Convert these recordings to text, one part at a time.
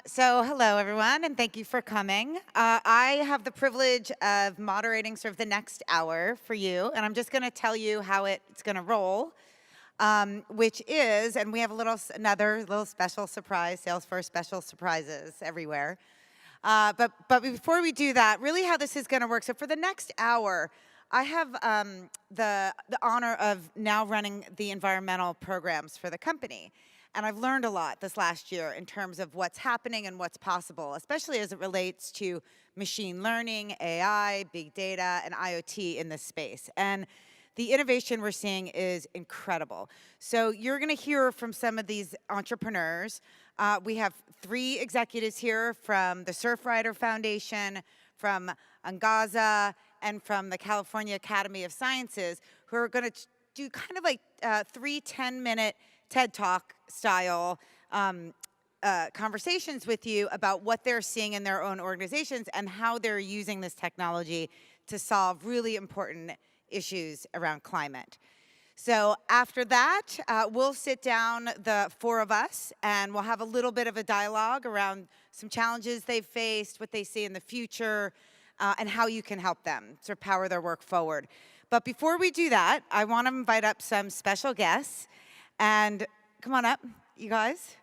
So hello, everyone, and thank you for coming. I have the privilege of moderating sort of the next hour for you, and I'm just going to tell you how it's going to roll, which is, and we have another little special surprise, Salesforce special surprises everywhere. But before we do that, really how this is going to work. So for the next hour, I have the honor of now running the environmental programs for the company. And I've learned a lot this last year in terms of what's happening and what's possible, especially as it relates to machine learning, AI, big data, and IoT in this space. And the innovation we're seeing is incredible. So you're going to hear from some of these entrepreneurs. We have 3 executives here from the Surfrider Foundation, from Angaza, and from the California Academy of Sciences, who are going to do kind of like 3 10-minute TED Talk style conversations with you about what they're seeing in their own organizations and how they're using this technology to solve really important issues around climate. So after that, we'll sit down, the 4 of us, and we'll have a little bit of a dialogue around some challenges they've faced, what they see in the future, and how you can help them to power their work forward. But before we do that, I want to invite up some special guests. And come on up, you guys.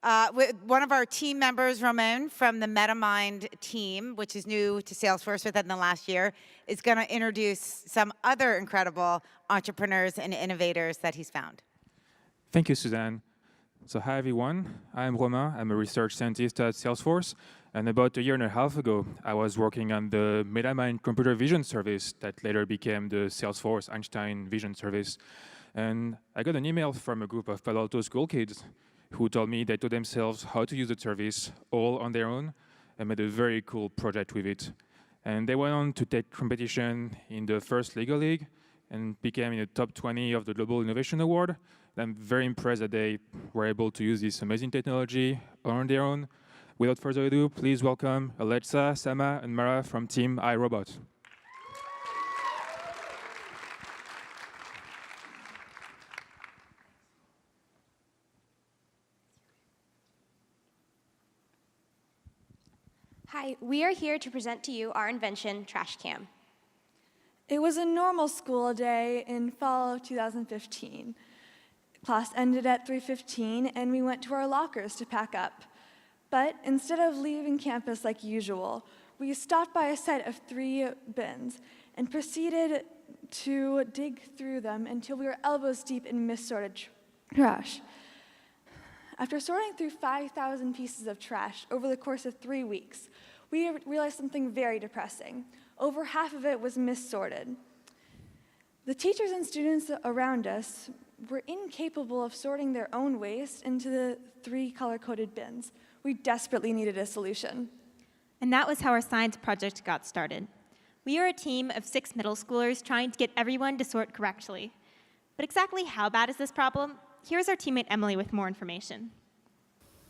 One of our team members, Ramon, from the MetaMind team, which is new to Salesforce within the last year, is going to introduce some other incredible entrepreneurs and innovators that he's found. Thank you, Suzanne. So hi, everyone. I'm Romain. I'm a research scientist at Salesforce. And about 1.5 years ago, I was working on the MetaMind computer vision service that later became the Salesforce Einstein Vision Service. And I got an email from a group of Palo Alto school kids who told me they taught themselves how to use the service all on their own and made a very cool project with it. And they went on to take competition in the first Lego League and became in the top 20 of the Global Innovation Award. And I'm very impressed that they were able to use this amazing technology on their own. Without further ado, please welcome Alexa, Sama, and Mara from Team iRobot. Hi, we are here to present to you our invention, Trash Cam. It was a normal school day in fall of 2015. Class ended at 3:15, and we went to our lockers to pack up. But instead of leaving campus like usual, we stopped by a set of 3 bins and proceeded to dig through them until we were elbows deep in missorted trash. After sorting through 5,000 pieces of trash over the course of 3 weeks, we realized something very depressing. Over half of it was missorted. The teachers and students around us were incapable of sorting their own waste into the 3 color-coded bins. We desperately needed a solution. And that was how our science project got started. We are a team of 6 middle schoolers trying to get everyone to sort correctly. But exactly how bad is this problem? Here's our teammate Emily with more information.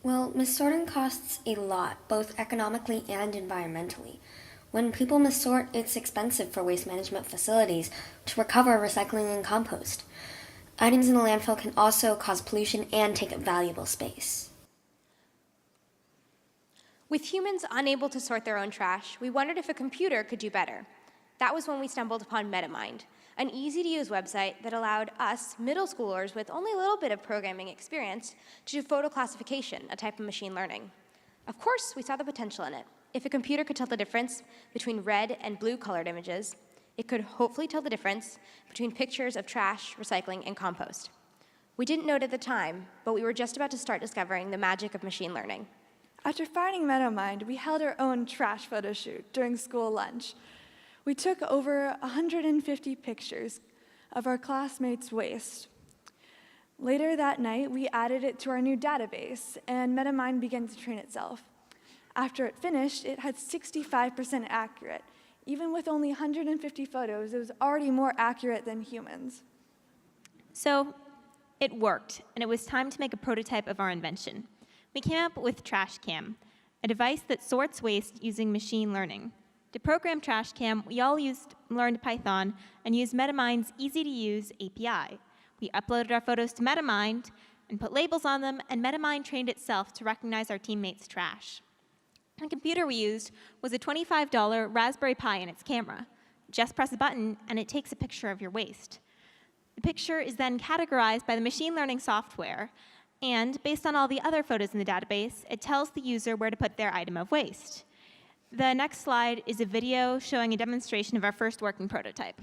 Well, missorting costs a lot, both economically and environmentally. When people missort, it's expensive for waste management facilities to recover, recycling, and compost. Items in the landfill can also cause pollution and take up valuable space. With humans unable to sort their own trash, we wondered if a computer could do better. That was when we stumbled upon MetaMind, an easy-to-use website that allowed us, middle schoolers with only a little bit of programming experience, to do photo classification, a type of machine learning. Of course, we saw the potential in it. If a computer could tell the difference between red and blue colored images, it could hopefully tell the difference between pictures of trash, recycling, and compost. We didn't know it at the time, but we were just about to start discovering the magic of machine learning. After finding MetaMind, we held our own trash photo shoot during school lunch. We took over 150 pictures of our classmates' waste. Later that night, we added it to our new database, and MetaMind began to train itself. After it finished, it had 65% accurate. Even with only 150 photos, it was already more accurate than humans. So it worked, and it was time to make a prototype of our invention. We came up with Trash Cam, a device that sorts waste using machine learning. To program Trash Cam, we all learned Python and used MetaMind's easy-to-use API. We uploaded our photos to MetaMind, and put labels on them, and MetaMind trained itself to recognize our teammates' trash. The computer we used was a $25 Raspberry Pi and its camera. Just press a button, and it takes a picture of your waste. The picture is then categorized by the machine learning software, and based on all the other photos in the database, it tells the user where to put their item of waste. The next slide is a video showing a demonstration of our first working prototype.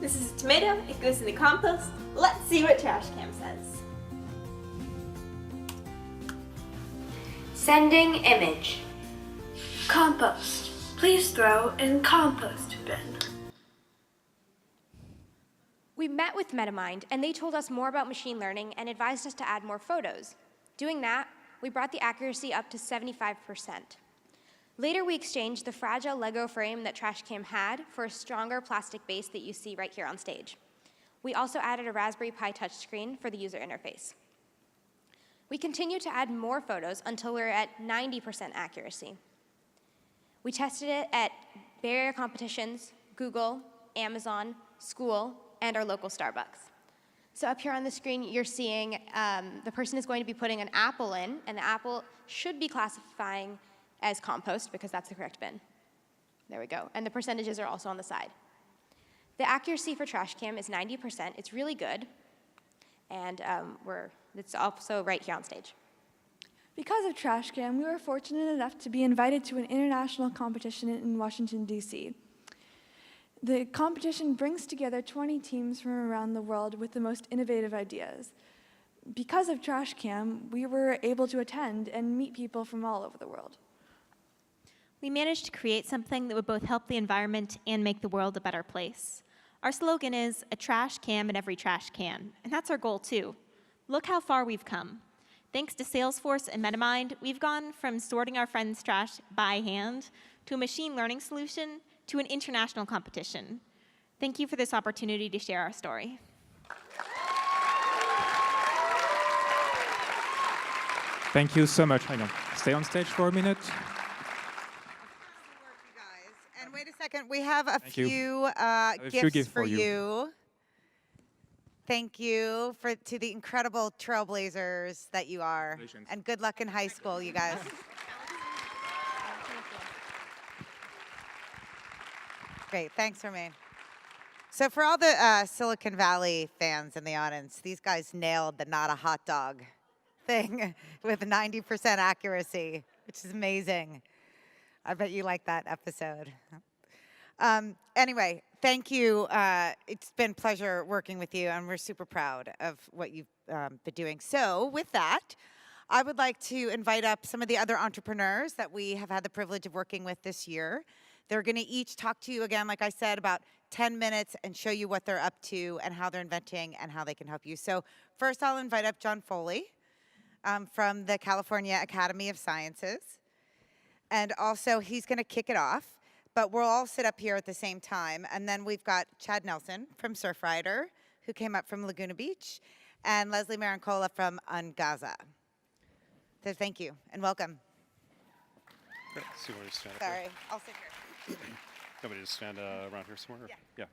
This is a tomato. It goes in the compost. Let's see what TrashCam says. Sending image. Compost. Please throw in compost bin. We met with MetaMind, and they told us more about machine learning and advised us to add more photos. Doing that, we brought the accuracy up to 75%. Later, we exchanged the fragile Lego frame that TrashCam had for a stronger plastic base that you see right here on stage. We also added a Raspberry Pi touchscreen for the user interface. We continued to add more photos until we were at 90% accuracy. We tested it at Bay Area competitions, Google, Amazon, school, and our local Starbucks. So up here on the screen, you're seeing the person is going to be putting an apple in, and the apple should be classifying as compost because that's the correct bin. There we go. And the percentages are also on the side. The accuracy for TrashCam is 90%. It's really good. And it's also right here on stage. Because of TrashCam, we were fortunate enough to be invited to an international competition in Washington, D.C. The competition brings together 20 teams from around the world with the most innovative ideas. Because of TrashCam, we were able to attend and meet people from all over the world. We managed to create something that would both help the environment and make the world a better place. Our slogan is, a trash cam in every trash can, and that's our goal too. Look how far we've come. Thanks to Salesforce and MetaMind, we've gone from sorting our friends' trash by hand to a machine learning solution to an international competition. Thank you for this opportunity to share our story. Thank you so much. Hang on. Stay on stage for a minute. And wait a second, we have a Thank you. few gifts for you. Thank you to the incredible trailblazers that you are. Congratulations. And good luck in high school, you guys. Great, thanks, Romaine. So for all the Silicon Valley fans in the audience, these guys nailed the not a hot dog thing with 90% accuracy, which is amazing. I bet you like that episode. Anyway, thank you. It's been a pleasure working with you, and we're super proud of what you've been doing. So with that, I would like to invite up some of the other entrepreneurs that we have had the privilege of working with this year. They're going to each talk to you again, like I said, about 10 minutes and show you what they're up to and how they're inventing and how they can help you. So first, I'll invite up John Foley from the California Academy of Sciences. And also, he's going to kick it off. But we'll all sit up here at the same time. And then we've got Chad Nelson from Surfrider, who came up from Laguna Beach, and Leslie Marancola from Angaza. So thank you, and welcome. Great. So you want to stand up Sorry, there? I'll sit here. Somebody just stand around here somewhere? Yeah.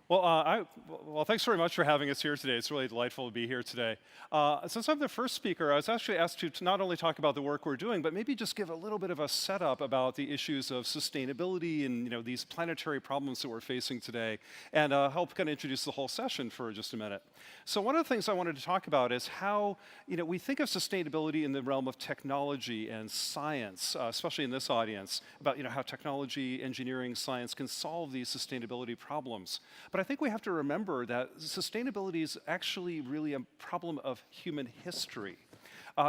Well, thanks very much for having us here today. It's really delightful to be here today. Since I'm the first speaker, I was actually asked to not only talk about the work we're doing, but maybe just give a little bit of a setup about the issues of sustainability and these planetary problems that we're facing today, and help kind of introduce the whole session for just a minute. So one of the things I wanted to talk about is how we think of sustainability in the realm of technology and science, especially in this audience, about how technology, engineering, science can solve these sustainability problems. But I think we have to remember that sustainability is actually really a problem of human history.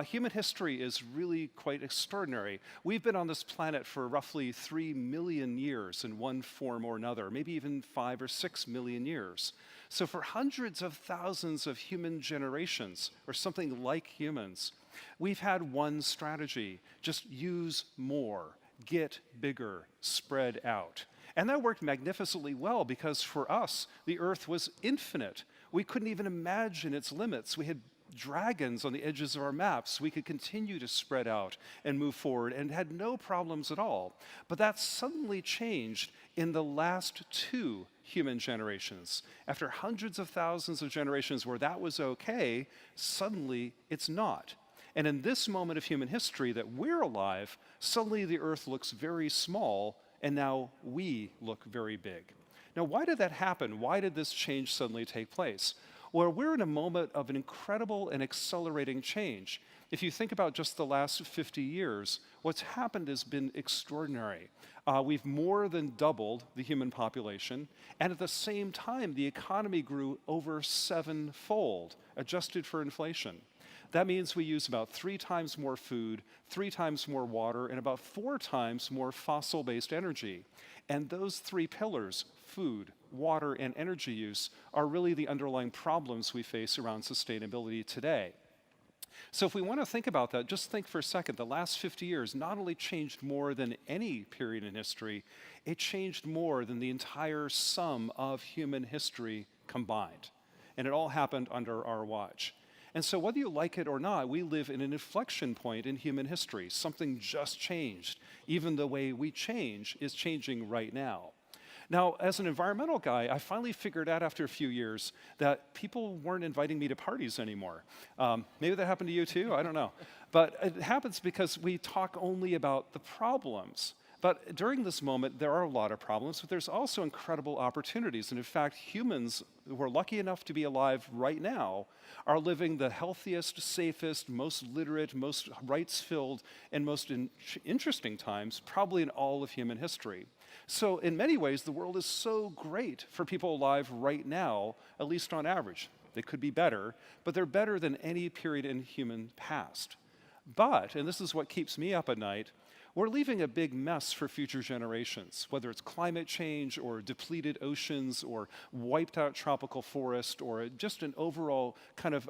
Human history is really quite extraordinary. We've been on this planet for roughly 3 million years in one form or another, maybe even 5 or 6 million years. So for hundreds of thousands of human generations, or something like humans, we've had one strategy: just use more, get bigger, spread out. And that worked magnificently well because for us, the Earth was infinite. We couldn't even imagine its limits. We had dragons on the edges of our maps. We could continue to spread out and move forward and had no problems at all. But that suddenly changed in the last 2 human generations. After hundreds of thousands of generations where that was okay, suddenly it's not. And in this moment of human history that we're alive, suddenly the Earth looks very small, and now we look very big. Now, why did that happen? Why did this change suddenly take place? Well, we're in a moment of an incredible and accelerating change. If you think about just the last 50 years, what's happened has been extraordinary. We've more than doubled the human population, and at the same time, the economy grew over 7-fold, adjusted for inflation. That means we use about 3 times more food, 3 times more water, and about 4 times more fossil-based energy. And those 3 pillars, food, water, and energy use, are really the underlying problems we face around sustainability today. So if we want to think about that, just think for a second. The last 50 years not only changed more than any period in history, it changed more than the entire sum of human history combined. And it all happened under our watch. And so whether you like it or not, we live in an inflection point in human history. Something just changed. Even the way we change is changing right now. Now, as an environmental guy, I finally figured out after a few years that people weren't inviting me to parties anymore. Maybe that happened to you too, I don't know. But it happens because we talk only about the problems. But during this moment, there are a lot of problems, but there's also incredible opportunities. And in fact, humans who are lucky enough to be alive right now are living the healthiest, safest, most literate, most rights-filled, and most interesting times, probably in all of human history. So in many ways, the world is so great for people alive right now, at least on average. They could be better, but they're better than any period in human past. But, and this is what keeps me up at night, we're leaving a big mess for future generations, whether it's climate change or depleted oceans or wiped out tropical forest or just an overall kind of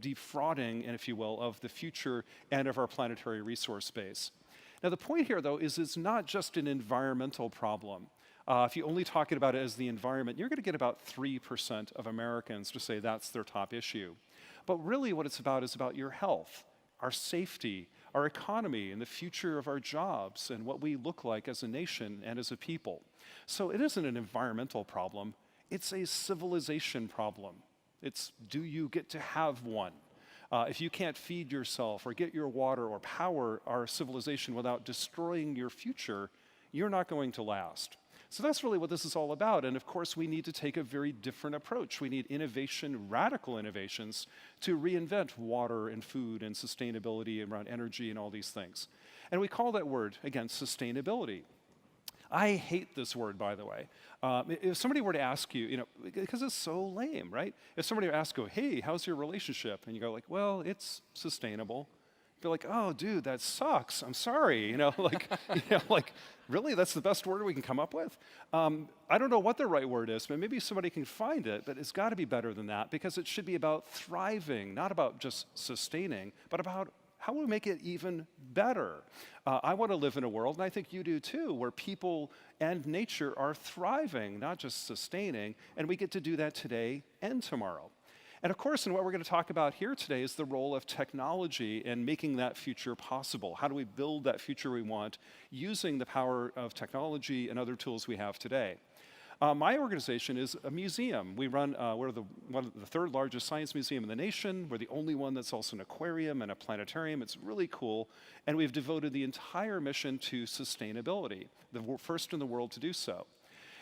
defrauding, if you will, of the future and of our planetary resource base. Now the point here, though, is it's not just an environmental problem. If you only talk about it as the environment, you're going to get about 3% of Americans to say that's their top issue. But really what it's about is about your health, our safety, our economy, and the future of our jobs, and what we look like as a nation and as a people. So it isn't an environmental problem, it's a civilization problem. It's, do you get to have one? If you can't feed yourself or get your water or power our civilization without destroying your future, you're not going to last. So that's really what this is all about. And of course, we need to take a very different approach. We need innovation, radical innovations, to reinvent water and food and sustainability around energy and all these things. And we call that word, again, sustainability. I hate this word, by the way. If somebody were to ask you, because it's so lame, right? If somebody were to ask you, hey, how's your relationship? And you go like, well, it's sustainable. You're like, oh, dude, that sucks. I'm sorry. Really, that's the best word we can come up with? I don't know what the right word is, but maybe somebody can find it, but it's got to be better than that because it should be about thriving, not about just sustaining, but about how do we make it even better? I want to live in a world, and I think you do too, where people and nature are thriving, not just sustaining, and we get to do that today and tomorrow. And of course, and what we're going to talk about here today is the role of technology in making that future possible. How do we build that future we want using the power of technology and other tools we have today? My organization is a museum. We're the 3rd largest science museum in the nation. We're the only one that's also an aquarium and a planetarium. It's really cool. And we've devoted the entire mission to sustainability, the first in the world to do so.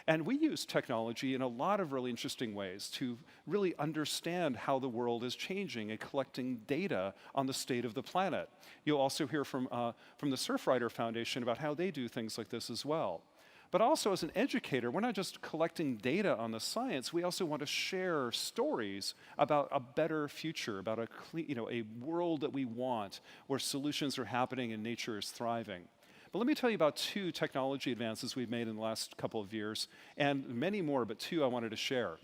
And we use technology in a lot of really interesting ways to really understand how the world is changing and collecting data on the state of the planet. You'll also hear from the Surfrider Foundation about how they do things like this as well. But also as an educator, we're not just collecting data on the science, we also want to share stories about a better future, about a world that we want, where solutions are happening and nature is thriving. But let me tell you about 2 technology advances we've made in the last couple of years, and many more, but 2 I wanted to share.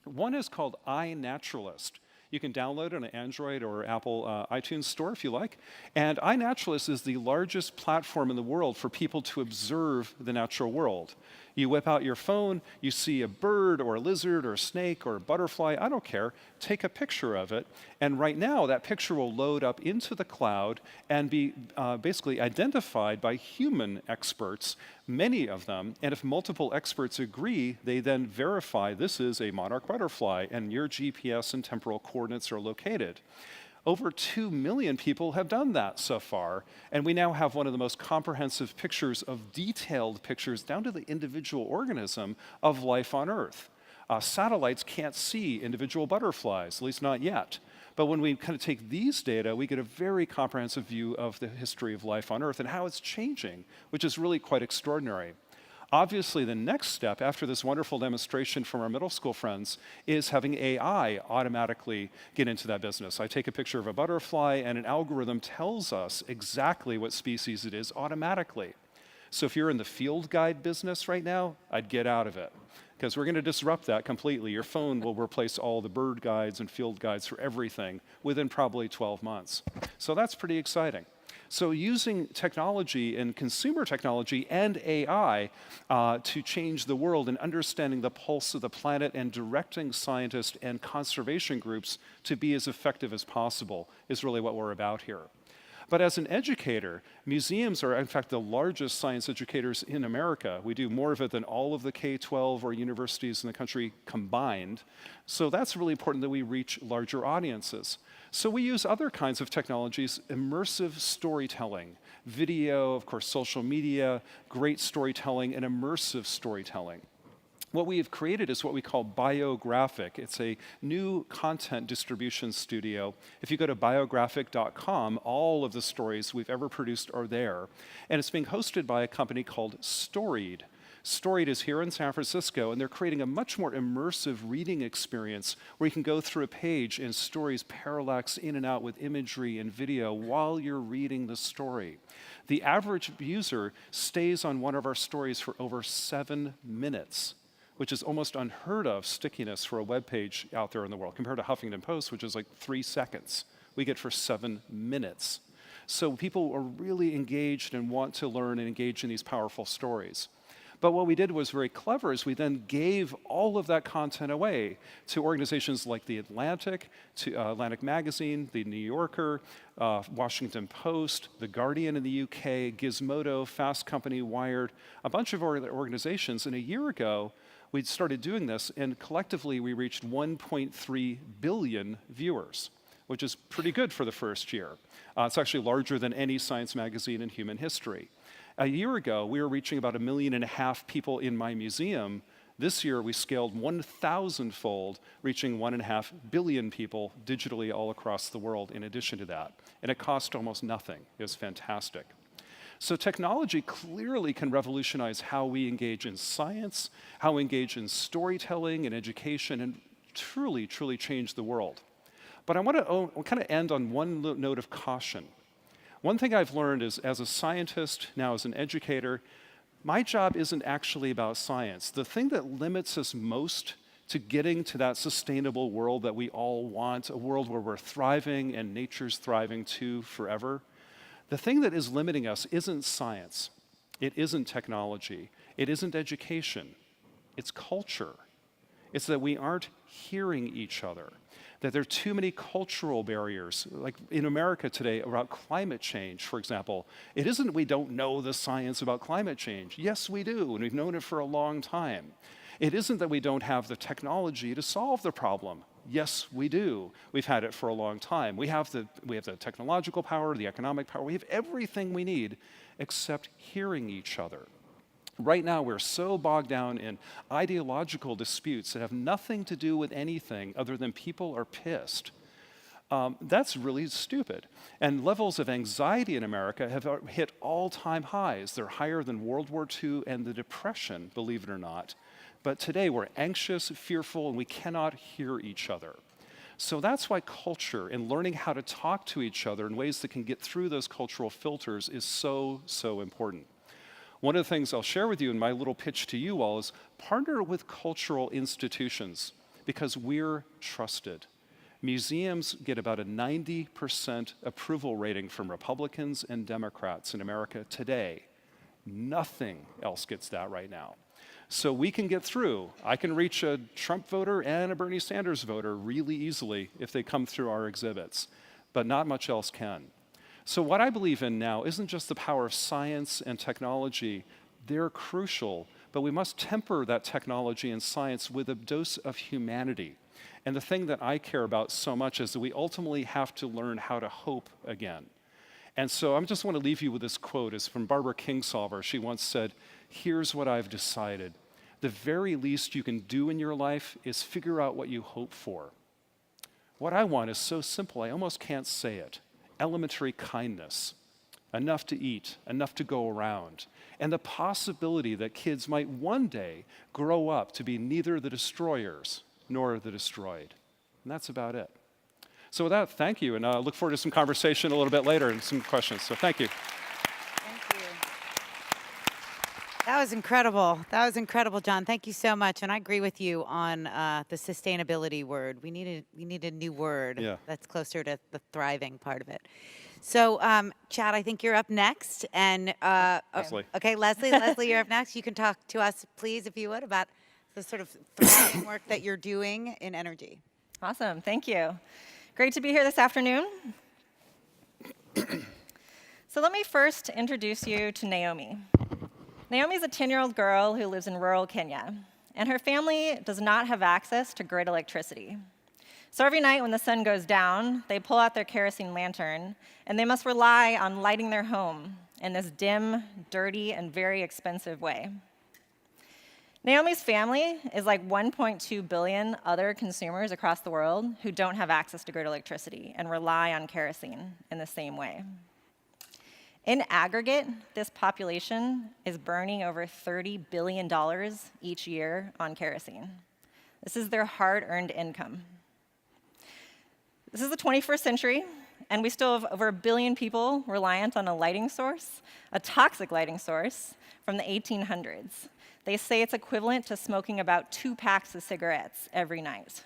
One is called iNaturalist. You can download it on an Android or Apple iTunes store if you like. And iNaturalist is the largest platform in the world for people to observe the natural world. You whip out your phone, you see a bird or a lizard or a snake or a butterfly, I don't care, take a picture of it, and right now that picture will load up into the cloud and be basically identified by human experts, many of them, and if multiple experts agree, they then verify this is a monarch butterfly and your GPS and temporal coordinates are located. Over 2 million people have done that so far, and we now have one of the most comprehensive pictures of detailed pictures down to the individual organism of life on Earth. Satellites can't see individual butterflies, at least not yet. But when we kind of take these data, we get a very comprehensive view of the history of life on Earth and how it's changing, which is really quite extraordinary. Obviously, the next step after this wonderful demonstration from our middle school friends is having AI automatically get into that business. I take a picture of a butterfly and an algorithm tells us exactly what species it is automatically. So if you're in the field guide business right now, I'd get out of it because we're going to disrupt that completely. Your phone will replace all the bird guides and field guides for everything within probably 12 months. So that's pretty exciting. So using technology and consumer technology and AI to change the world and understanding the pulse of the planet and directing scientists and conservation groups to be as effective as possible is really what we're about here. But as an educator, museums are in fact the largest science educators in America. We do more of it than all of the K-12 or universities in the country combined. So that's really important that we reach larger audiences. So we use other kinds of technologies, immersive storytelling, video, of course, social media, great storytelling, and immersive storytelling. What we have created is what we call Biographic. It's a new content distribution studio. If you go to biographic.com, all of the stories we've ever produced are there. And it's being hosted by a company called Storied. Storied is here in San Francisco, and they're creating a much more immersive reading experience where you can go through a page and stories parallax in and out with imagery and video while you're reading the story. The average user stays on one of our stories for over 7 minutes, which is almost unheard of stickiness for a web page out there in the world, compared to Huffington Post, which is like 3 seconds. We get for 7 minutes. So people are really engaged and want to learn and engage in these powerful stories. But what we did was very clever is we then gave all of that content away to organizations like The Atlantic, to Atlantic Magazine, The New Yorker, Washington Post, The Guardian in the UK, Gizmodo, Fast Company, Wired, a bunch of organizations. And a year ago, we started doing this, and collectively we reached 1.3 billion viewers, which is pretty good for the first year. It's actually larger than any science magazine in human history. A year ago, we were reaching about 1.5 million people in my museum. This year, we scaled 1,000-fold, reaching 1.5 billion people digitally all across the world in addition to that. And it cost almost nothing. It was fantastic. So technology clearly can revolutionize how we engage in science, how we engage in storytelling and education, and truly, truly change the world. But I want to kind of end on one note of caution. One thing I've learned is, as a scientist, now as an educator, my job isn't actually about science. The thing that limits us most to getting to that sustainable world that we all want, a world where we're thriving and nature's thriving too forever, the thing that is limiting us isn't science, it isn't technology, it isn't education, it's culture. It's that we aren't hearing each other, that there are too many cultural barriers. Like in America today about climate change, for example, it isn't we don't know the science about climate change. Yes, we do, and we've known it for a long time. It isn't that we don't have the technology to solve the problem. Yes, we do. We've had it for a long time. We have the technological power, the economic power. We have everything we need except hearing each other. Right now, we're so bogged down in ideological disputes that have nothing to do with anything other than people are pissed. That's really stupid. And levels of anxiety in America have hit all-time highs. They're higher than World War II and the Depression, believe it or not. But today, we're anxious, fearful, and we cannot hear each other. So that's why culture and learning how to talk to each other in ways that can get through those cultural filters is so, so important. One of the things I'll share with you in my little pitch to you all is partner with cultural institutions because we're trusted. Museums get about a 90% approval rating from Republicans and Democrats in America today. Nothing else gets that right now. So we can get through. I can reach a Trump voter and a Bernie Sanders voter really easily if they come through our exhibits, but not much else can. So what I believe in now isn't just the power of science and technology. They're crucial, but we must temper that technology and science with a dose of humanity. And the thing that I care about so much is that we ultimately have to learn how to hope again. And so I just want to leave you with this quote. It's from Barbara Kingsolver. She once said, "Here's what I've decided. The very least you can do in your life is figure out what you hope for." What I want is so simple, I almost can't say it. Elementary kindness, enough to eat, enough to go around, and the possibility that kids might one day grow up to be neither the destroyers nor the destroyed. And that's about it. So with that, thank you, and I look forward to some conversation a little bit later and some questions. So thank you. Thank you. That was incredible. That was incredible, John. Thank you so much. And I agree with you on the sustainability word. We need a new word that's closer to the thriving part of it. So, Chad, I think you're up next. And Leslie. Okay, Leslie, you're up next. You can talk to us, please, if you would, about the sort of thriving work that you're doing in energy. Awesome. Thank you. Great to be here this afternoon. So let me first introduce you to Naomi. Naomi's a 10-year-old girl who lives in rural Kenya, and her family does not have access to grid electricity. So every night when the sun goes down, they pull out their kerosene lantern, and they must rely on lighting their home in this dim, dirty, and very expensive way. Naomi's family is like 1.2 billion other consumers across the world who don't have access to grid electricity and rely on kerosene in the same way. In aggregate, this population is burning over $30 billion each year on kerosene. This is their hard-earned income. This is the 21st century, and we still have over 1 billion people reliant on a lighting source, a toxic lighting source, from the 1800s. They say it's equivalent to smoking about 2 packs of cigarettes every night.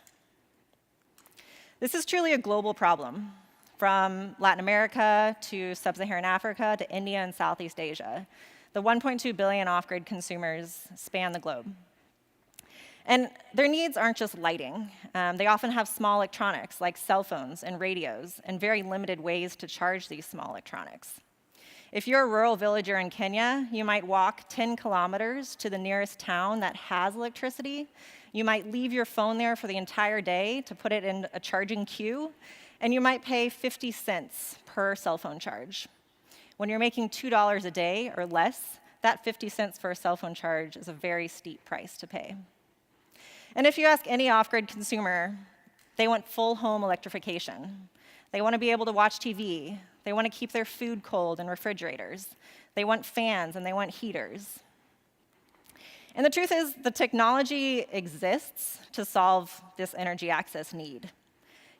This is truly a global problem, from Latin America to sub-Saharan Africa to India and Southeast Asia. The 1.2 billion off-grid consumers span the globe. And their needs aren't just lighting. They often have small electronics like cell phones and radios and very limited ways to charge these small electronics. If you're a rural villager in Kenya, you might walk 10 kilometers to the nearest town that has electricity. You might leave your phone there for the entire day to put it in a charging queue, and you might pay 50 cents per cell phone charge. When you're making $2 a day or less, that 50 cents for a cell phone charge is a very steep price to pay. And if you ask any off-grid consumer, they want full home electrification. They want to be able to watch TV. They want to keep their food cold in refrigerators. They want fans and they want heaters. And the truth is, the technology exists to solve this energy access need.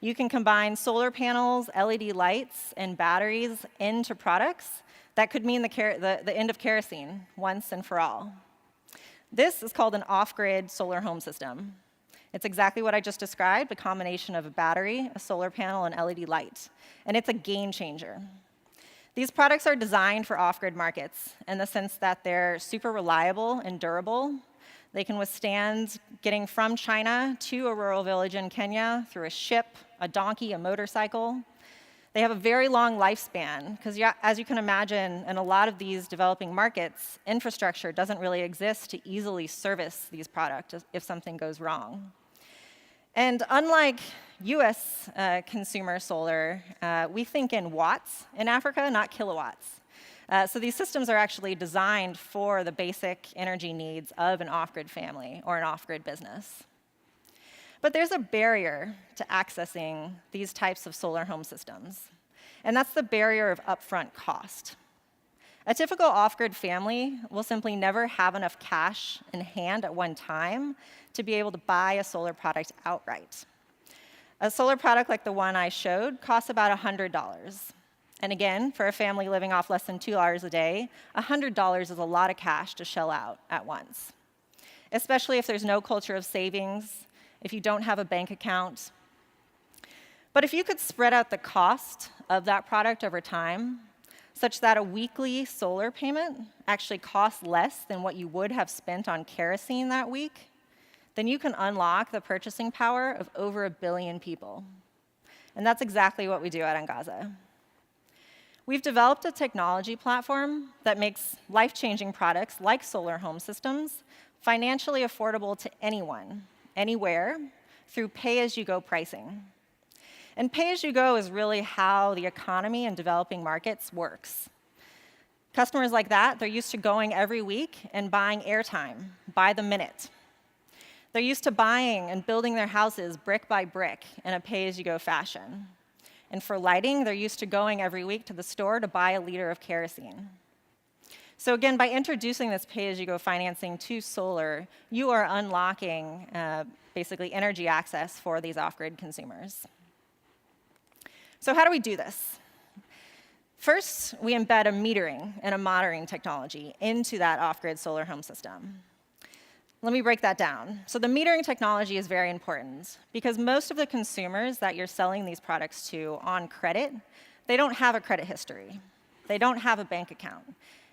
You can combine solar panels, LED lights, and batteries into products that could mean the end of kerosene once and for all. This is called an off-grid solar home system. It's exactly what I just described, a combination of a battery, a solar panel, and LED light. And it's a game changer. These products are designed for off-grid markets in the sense that they're super reliable and durable. They can withstand getting from China to a rural village in Kenya through a ship, a donkey, a motorcycle. They have a very long lifespan, because as you can imagine, in a lot of these developing markets, infrastructure doesn't really exist to easily service these products if something goes wrong. And unlike US consumer solar, we think in watts in Africa, not kilowatts. So these systems are actually designed for the basic energy needs of an off-grid family or an off-grid business. But there's a barrier to accessing these types of solar home systems, and that's the barrier of upfront cost. A typical off-grid family will simply never have enough cash in hand at one time to be able to buy a solar product outright. A solar product like the one I showed costs about $100. And again, for a family living off less than $2 a day, $100 is a lot of cash to shell out at once, especially if there's no culture of savings, if you don't have a bank account. But if you could spread out the cost of that product over time, such that a weekly solar payment actually costs less than what you would have spent on kerosene that week, then you can unlock the purchasing power of over 1 billion people. And that's exactly what we do at Angaza. We've developed a technology platform that makes life-changing products like solar home systems financially affordable to anyone, anywhere, through pay-as-you-go pricing. And pay-as-you-go is really how the economy in developing markets works. Customers like that, they're used to going every week and buying airtime by the minute. They're used to buying and building their houses brick by brick in a pay-as-you-go fashion. And for lighting, they're used to going every week to the store to buy a liter of kerosene. So again, by introducing this pay-as-you-go financing to solar, you are unlocking basically energy access for these off-grid consumers. So how do we do this? First, we embed a metering and a monitoring technology into that off-grid solar home system. Let me break that down. So the metering technology is very important because most of the consumers that you're selling these products to on credit, they don't have a credit history. They don't have a bank account.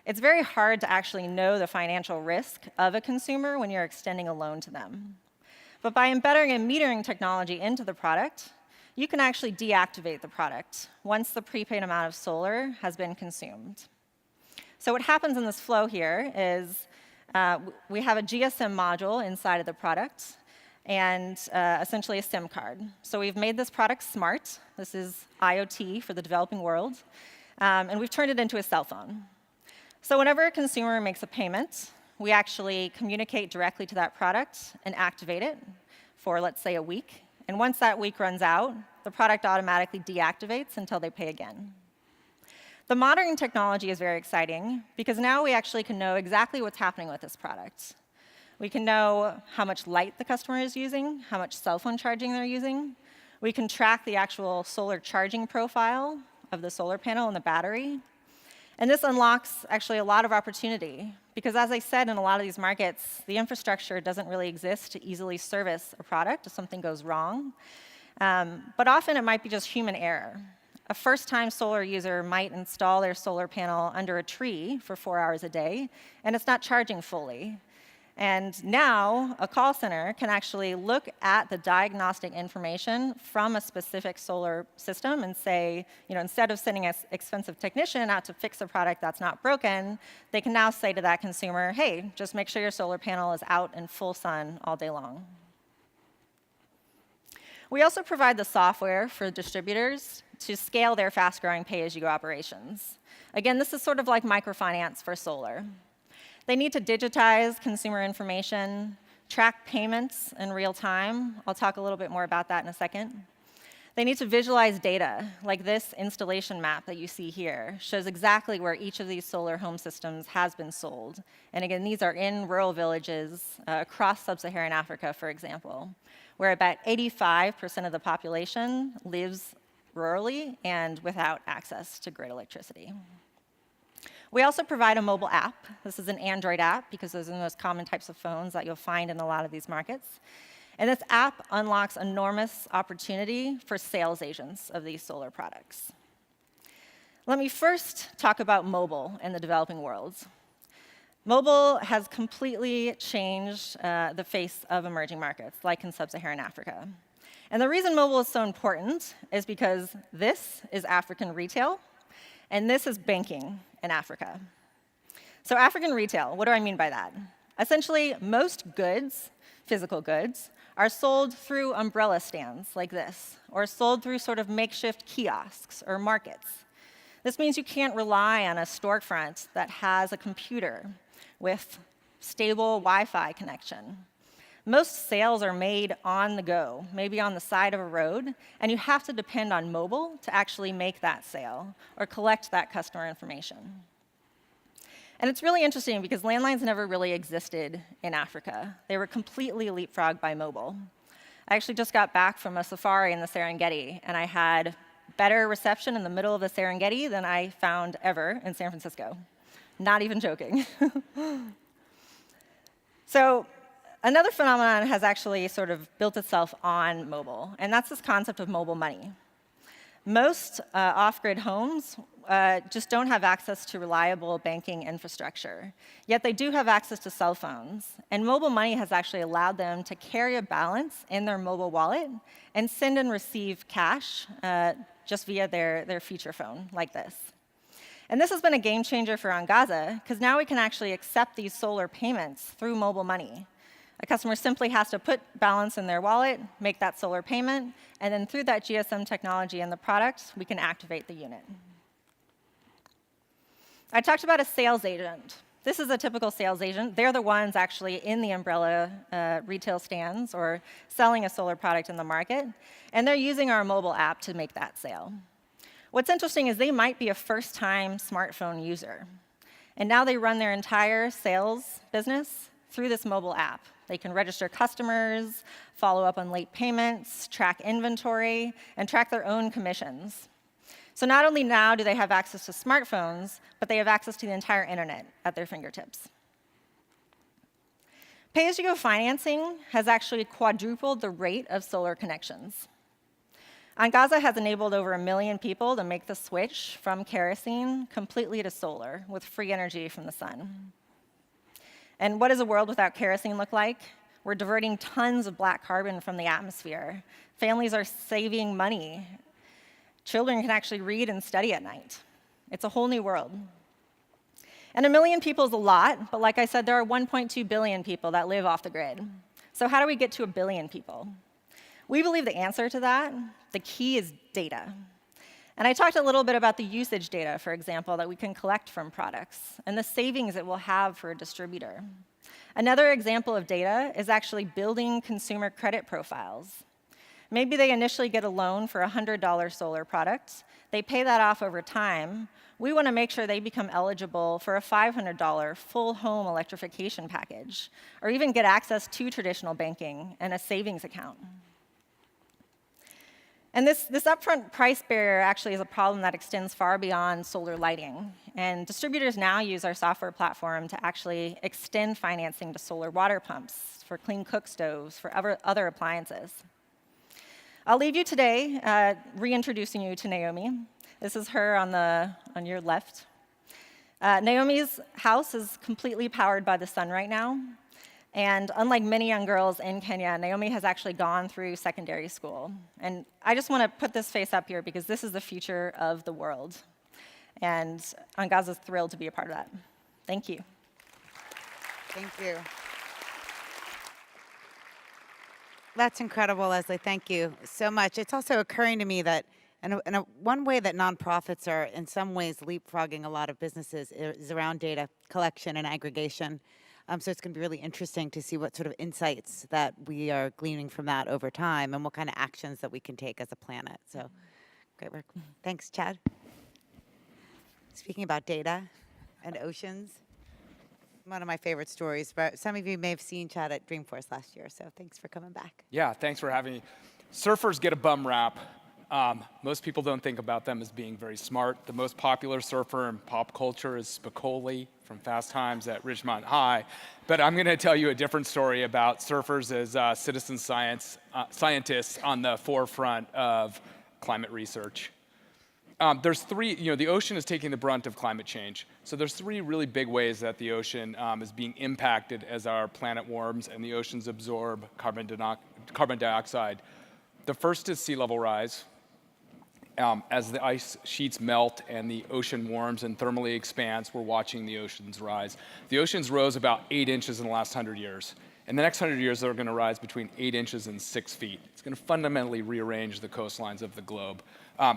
It's very hard to actually know the financial risk of a consumer when you're extending a loan to them. But by embedding a metering technology into the product, you can actually deactivate the product once the prepaid amount of solar has been consumed. So what happens in this flow here is we have a GSM module inside of the product and essentially a SIM card. So we've made this product smart. This is IoT for the developing world. And we've turned it into a cell phone. So whenever a consumer makes a payment, we actually communicate directly to that product and activate it for, let's say, a week. And once that week runs out, the product automatically deactivates until they pay again. The monitoring technology is very exciting because now we actually can know exactly what's happening with this product. We can know how much light the customer is using, how much cell phone charging they're using. We can track the actual solar charging profile of the solar panel and the battery. And this unlocks actually a lot of opportunity because, as I said, in a lot of these markets, the infrastructure doesn't really exist to easily service a product if something goes wrong. But often it might be just human error. A first-time solar user might install their solar panel under a tree for 4 hours a day, and it's not charging fully. And now a call center can actually look at the diagnostic information from a specific solar system and say, instead of sending an expensive technician out to fix a product that's not broken, they can now say to that consumer, hey, just make sure your solar panel is out in full sun all day long. We also provide the software for distributors to scale their fast-growing pay-as-you-go operations. Again, this is sort of like microfinance for solar. They need to digitize consumer information, track payments in real time. I'll talk a little bit more about that in a second. They need to visualize data, like this installation map that you see here shows exactly where each of these solar home systems has been sold. And again, these are in rural villages across sub-Saharan Africa, for example, where about 85% of the population lives rurally and without access to grid electricity. We also provide a mobile app. This is an Android app because those are the most common types of phones that you'll find in a lot of these markets. And this app unlocks enormous opportunity for sales agents of these solar products. Let me first talk about mobile in the developing world. Mobile has completely changed the face of emerging markets, like in sub-Saharan Africa. And the reason mobile is so important is because this is African retail, and this is banking in Africa. So African retail, what do I mean by that? Essentially, most goods, physical goods, are sold through umbrella stands like this, or sold through sort of makeshift kiosks or markets. This means you can't rely on a storefront that has a computer with stable Wi-Fi connection. Most sales are made on the go, maybe on the side of a road, and you have to depend on mobile to actually make that sale or collect that customer information. And it's really interesting because landlines never really existed in Africa. They were completely leapfrogged by mobile. I actually just got back from a safari in the Serengeti, and I had better reception in the middle of the Serengeti than I found ever in San Francisco. Not even joking. So another phenomenon has actually sort of built itself on mobile, and that's this concept of mobile money. Most off-grid homes just don't have access to reliable banking infrastructure. Yet they do have access to cell phones. And mobile money has actually allowed them to carry a balance in their mobile wallet and send and receive cash just via their feature phone, like this. And this has been a game changer for Angaza, because now we can actually accept these solar payments through mobile money. A customer simply has to put balance in their wallet, make that solar payment, and then through that GSM technology in the product, we can activate the unit. I talked about a sales agent. This is a typical sales agent. They're the ones actually in the umbrella retail stands or selling a solar product in the market, and they're using our mobile app to make that sale. What's interesting is they might be a first-time smartphone user, and now they run their entire sales business through this mobile app. They can register customers, follow up on late payments, track inventory, and track their own commissions. So not only now do they have access to smartphones, but they have access to the entire internet at their fingertips. Pay-as-you-go financing has actually quadrupled the rate of solar connections. Angaza has enabled over 1 million people to make the switch from kerosene completely to solar with free energy from the sun. And what does a world without kerosene look like? We're diverting tons of black carbon from the atmosphere. Families are saving money. Children can actually read and study at night. It's a whole new world. And 1 million people is a lot, but like I said, there are 1.2 billion people that live off the grid. So how do we get to 1 billion people? We believe the answer to that, the key is data. And I talked a little bit about the usage data, for example, that we can collect from products, and the savings it will have for a distributor. Another example of data is actually building consumer credit profiles. Maybe they initially get a loan for a $100 solar product. They pay that off over time. We want to make sure they become eligible for a $500 full home electrification package, or even get access to traditional banking and a savings account. And this upfront price barrier actually is a problem that extends far beyond solar lighting. And distributors now use our software platform to actually extend financing to solar water pumps, for clean cook stoves, for other appliances. I'll leave you today reintroducing you to Naomi. This is her on your left. Naomi's house is completely powered by the sun right now. And unlike many young girls in Kenya, Naomi has actually gone through secondary school. And I just want to put this face up here because this is the future of the world. And Angaza is thrilled to be a part of that. Thank you. Thank you. That's incredible, Leslie. Thank you so much. It's also occurring to me that one way that nonprofits are in some ways leapfrogging a lot of businesses is around data collection and aggregation. So it's going to be really interesting to see what sort of insights that we are gleaning from that over time and what kind of actions that we can take as a planet. So great work. Thanks, Chad. Speaking about data and oceans, one of my favorite stories, but some of you may have seen Chad at Dreamforce last year, so thanks for coming back. Yeah, thanks for having me. Surfers get a bum rap. Most people don't think about them as being very smart. The most popular surfer in pop culture is Foley from Fast Times at Ridgemont High. But I'm going to tell you a different story about surfers as citizen scientists on the forefront of climate research. There's three, the ocean is taking the brunt of climate change. So there's three really big ways that the ocean is being impacted as our planet warms and the oceans absorb carbon dioxide. The first is sea level rise. As the ice sheets melt and the ocean warms and thermally expands, we're watching the oceans rise. The oceans rose about 8 inches in the last 100 years. In the next 100 years, they're going to rise between 8 inches and 6 feet. It's going to fundamentally rearrange the coastlines of the globe.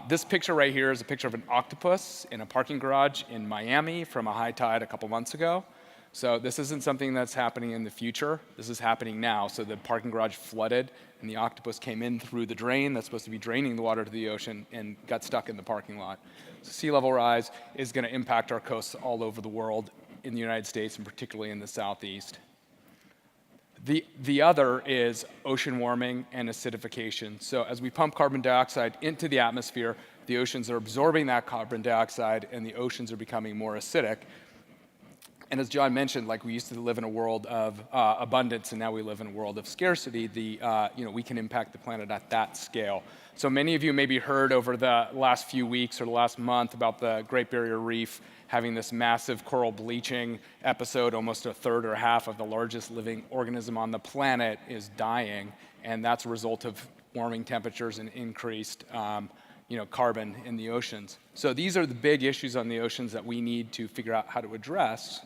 This picture right here is a picture of an octopus in a parking garage in Miami from a high tide a couple months ago. So this isn't something that's happening in the future. This is happening now. So the parking garage flooded, and the octopus came in through the drain that's supposed to be draining the water to the ocean and got stuck in the parking lot. So sea level rise is going to impact our coasts all over the world, in the United States and particularly in the Southeast. The other is ocean warming and acidification. So as we pump carbon dioxide into the atmosphere, the oceans are absorbing that carbon dioxide and the oceans are becoming more acidic. And as John mentioned, like we used to live in a world of abundance, and now we live in a world of scarcity. We can impact the planet at that scale. So many of you maybe heard over the last few weeks or the last month about the Great Barrier Reef having this massive coral bleaching episode. Almost a third or half of the largest living organism on the planet is dying, and that's a result of warming temperatures and increased carbon in the oceans. So these are the big issues on the oceans that we need to figure out how to address.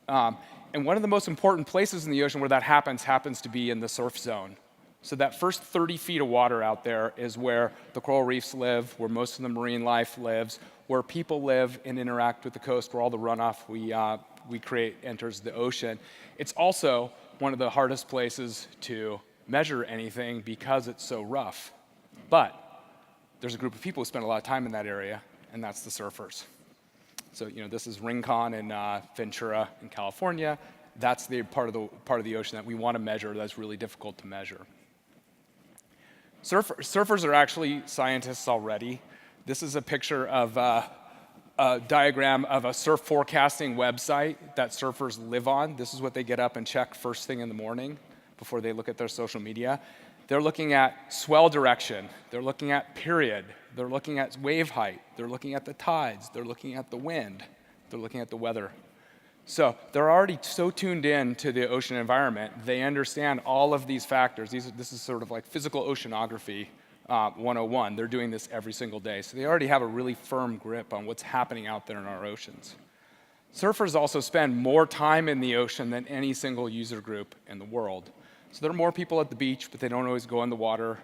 And one of the most important places in the ocean where that happens to be in the surf zone. So that first 30 feet of water out there is where the coral reefs live, where most of the marine life lives, where people live and interact with the coast, where all the runoff we create enters the ocean. It's also one of the hardest places to measure anything because it's so rough. But there's a group of people who spend a lot of time in that area, and that's the surfers. So this is Rincon in Ventura in California. That's the part of the ocean that we want to measure that's really difficult to measure. Surfers are actually scientists already. This is a picture of a diagram of a surf forecasting website that surfers live on. This is what they get up and check first thing in the morning before they look at their social media. They're looking at swell direction. They're looking at period. They're looking at wave height. They're looking at the tides. They're looking at the wind. They're looking at the weather. So they're already so tuned in to the ocean environment. They understand all of these factors. This is sort of like physical oceanography 101. They're doing this every single day. So they already have a really firm grip on what's happening out there in our oceans. Surfers also spend more time in the ocean than any single user group in the world. So there are more people at the beach, but they don't always go in the water.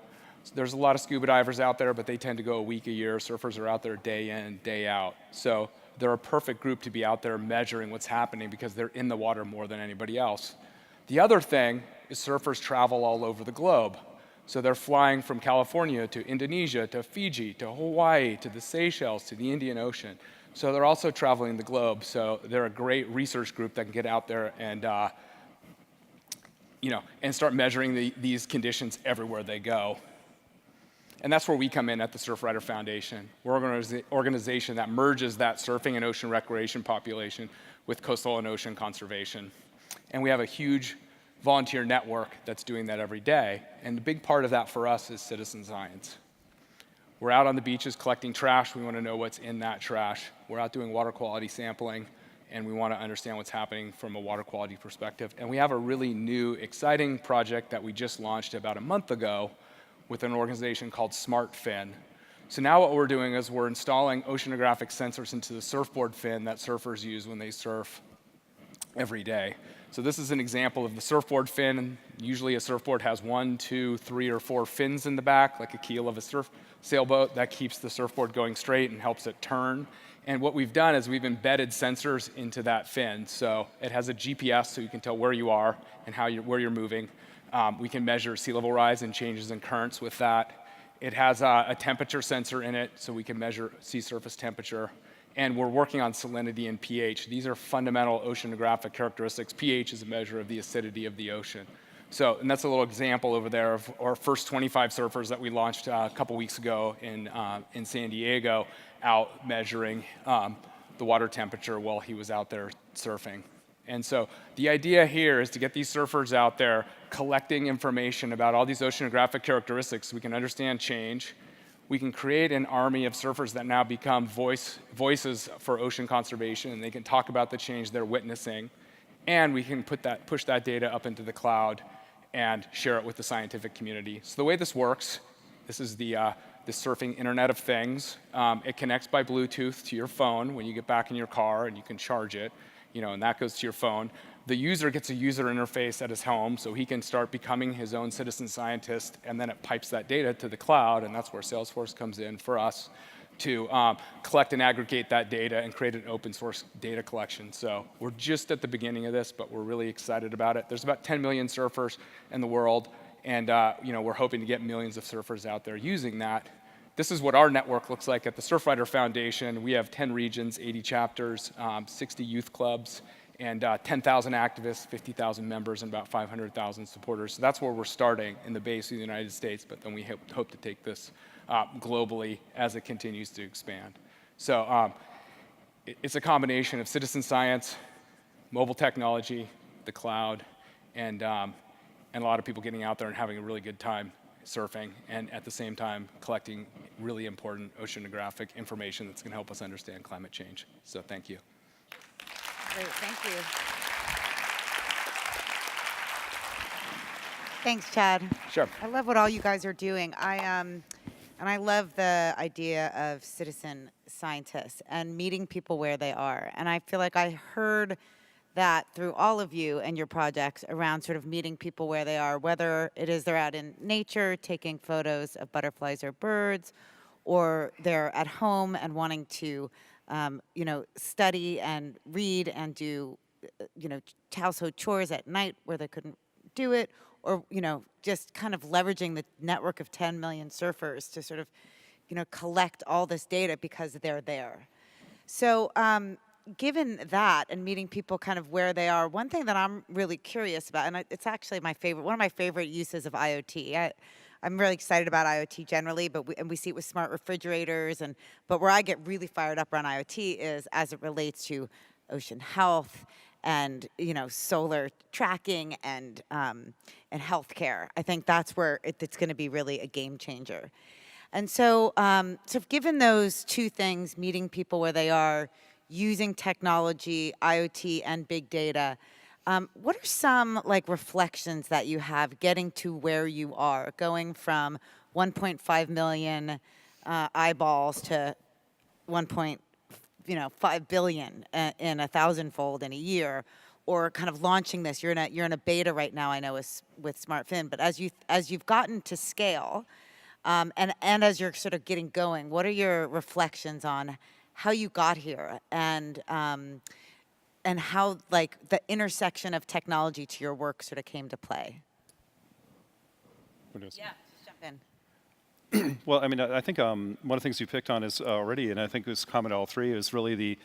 So there's a lot of scuba divers out there, but they tend to go a week a year. Surfers are out there day in, day out. So they're a perfect group to be out there measuring what's happening because they're in the water more than anybody else. The other thing is surfers travel all over the globe. So they're flying from California to Indonesia, to Fiji, to Hawaii, to the Seychelles, to the Indian Ocean. So they're also traveling the globe. So they're a great research group that can get out there and and start measuring these conditions everywhere they go. And that's where we come in at the Surfrider Foundation. We're an organization that merges that surfing and ocean recreation population with coastal and ocean conservation. And we have a huge volunteer network that's doing that every day. And the big part of that for us is citizen science. We're out on the beaches collecting trash. We want to know what's in that trash. We're out doing water quality sampling, and we want to understand what's happening from a water quality perspective. And we have a really new, exciting project that we just launched about a month ago with an organization called Smart Fin. So now what we're doing is we're installing oceanographic sensors into the surfboard fin that surfers use when they surf every day. So this is an example of the surfboard fin. Usually a surfboard has 1, 2, 3, or 4 fins in the back, like a keel of a sailboat. That keeps the surfboard going straight and helps it turn. And what we've done is we've embedded sensors into that fin. So it has a GPS, so you can tell where you are and where you're moving. We can measure sea level rise and changes in currents with that. It has a temperature sensor in it, so we can measure sea surface temperature. And we're working on salinity and pH. These are fundamental oceanographic characteristics. pH is a measure of the acidity of the ocean. So, and that's a little example over there of our first 25 surfers that we launched a couple weeks ago in San Diego, out measuring the water temperature while he was out there surfing. And so the idea here is to get these surfers out there collecting information about all these oceanographic characteristics so we can understand change. We can create an army of surfers that now become voices for ocean conservation, and they can talk about the change they're witnessing. And we can push that data up into the cloud and share it with the scientific community. So the way this works, this is the surfing Internet of Things. It connects by Bluetooth to your phone when you get back in your car, and you can charge it, and that goes to your phone. The user gets a user interface at his home, so he can start becoming his own citizen scientist, and then it pipes that data to the cloud, and that's where Salesforce comes in for us to collect and aggregate that data and create an open source data collection. So we're just at the beginning of this, but we're really excited about it. There's about 10 million surfers in the world, and we're hoping to get millions of surfers out there using that. This is what our network looks like at the Surfrider Foundation. We have 10 regions, 80 chapters, 60 youth clubs, and 10,000 activists, 50,000 members, and about 500,000 supporters. So that's where we're starting in the base of the United States, but then we hope to take this globally as it continues to expand. So it's a combination of citizen science, mobile technology, the cloud, and a lot of people getting out there and having a really good time surfing, and at the same time collecting really important oceanographic information that's going to help us understand climate change. So thank you. Great, thank you. Thanks, Chad. Sure. I love what all you guys are doing. And I love the idea of citizen scientists and meeting people where they are. And I feel like I heard that through all of you and your projects around sort of meeting people where they are, whether it is they're out in nature taking photos of butterflies or birds, or they're at home and wanting to, study and read and do, household chores at night where they couldn't do it, or, just kind of leveraging the network of 10 million surfers to sort of, collect all this data because they're there. So given that and meeting people kind of where they are, one thing that I'm really curious about, and it's actually one of my favorite uses of IoT. I'm really excited about IoT generally, but we see it with smart refrigerators, but where I get really fired up around IoT is as it relates to ocean health and solar tracking and healthcare. I think that's where it's going to be really a game changer. And so, given those two things, meeting people where they are, using technology, IoT, and big data, what are some reflections that you have getting to where you are, going from 1.5 million eyeballs to 1.5 billion in 1,000-fold in a year, or kind of launching this? You're in a beta right now, I know, with Smart Fin, but as you've gotten to scale, and as you're sort of getting going, what are your reflections on how you got here and how the intersection of technology to your work sort of came to play? Yeah, just jump in. Well, I mean, I think one of the things you picked on is already, and I think this comment all three is really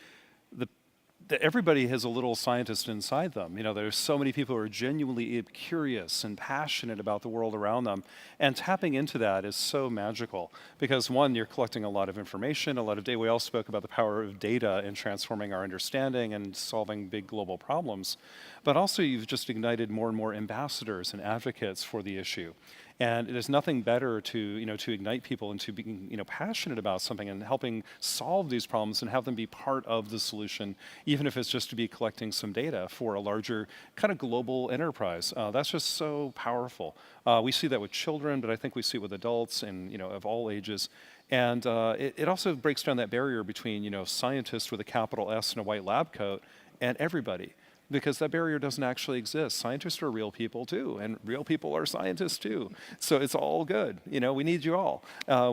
that everybody has a little scientist inside them. There's so many people who are genuinely curious and passionate about the world around them, and tapping into that is so magical because, one, you're collecting a lot of information, a lot of data. We all spoke about the power of data in transforming our understanding and solving big global problems, but also you've just ignited more and more ambassadors and advocates for the issue. And there's nothing better to ignite people into being passionate about something and helping solve these problems and have them be part of the solution, even if it's just to be collecting some data for a larger kind of global enterprise. That's just so powerful. We see that with children, but I think we see it with adults and of all ages. And it also breaks down that barrier between scientists with a capital S and a white lab coat and everybody. Because that barrier doesn't actually exist. Scientists are real people too, and real people are scientists too. So it's all good. We need you all.